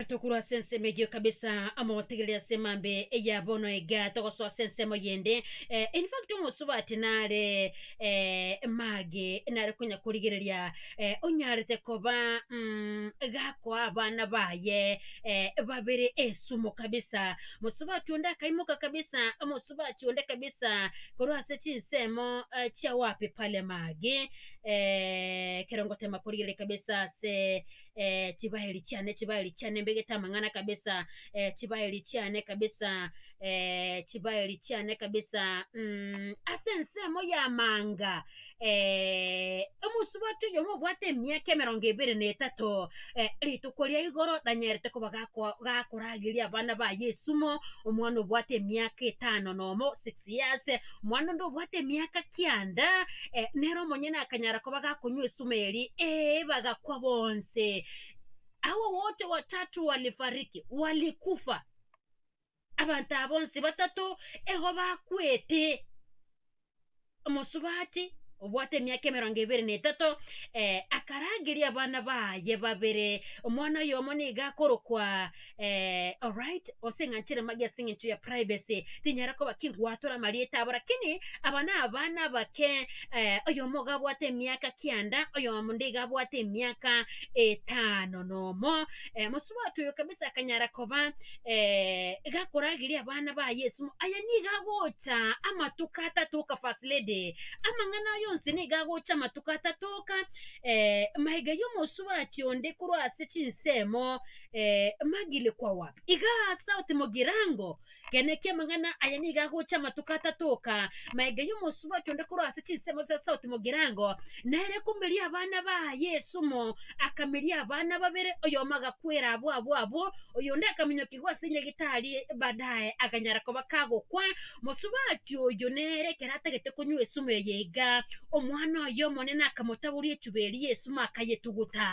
tukura sense medio kabisa amotegelea semambe ya bono ega togoso sense moyende in fact umusuba tinare mage nare kunya kurigereria onyarete koba gako abana baye babere esumo kabisa musuba tunda kaimuka kabisa musuba tunde kabisa korwase chinsemo cha wapi pale mage kerongote makurigere kabisa se chibaheli cyane mbege tamangana kabisa chibaheli cyane kabisa asense mo ya manga umusuba tuyo mo bwate myaka 23 litukolia igoro danyerete ko bagakuragiria abana ba Yesumo umwana bwate myaka 5 nomo 6 years umwana ndo bwate myaka kyanda nero monyena akanyara ko bagakunywa isumeri bagakwa bonse awo wote watatu walifariki walikufa abantu abonse batatu ego bakwete musubati obwate myaka 23 akaragiria abana baye babere omwana yomo niga korokwa alright osenganchire magia singing to your privacy tinyara ko bakingwatora marieta abarakini abana bake oyomo gabwate myaka kyanda oyomo ndiga bwate myaka 5 nomo musubati yo kabisa akanyara koba gakoragiria abana ba Yesu aya niga gocha amatukata toka first lady amangana yonse niga gocha amatukata toka mahiga yo musubati onde kurwase chinsemo magile kwa wapi iga sauti mogirango keneke mangana aya niga gocha amatukata toka mahiga yo musubati onde kurwase chinsemo sa sauti mogirango nere kumeria abana ba Yesu mo akameria abana babere oyo magakwera abo oyo ndakamenya kigwase nyegitari badaye akanyara ko bakago kwa musubati oyo nere kerata gete kunywe sume yega omwana oyo monena akamotaburi ecuberi Yesu makayetuguta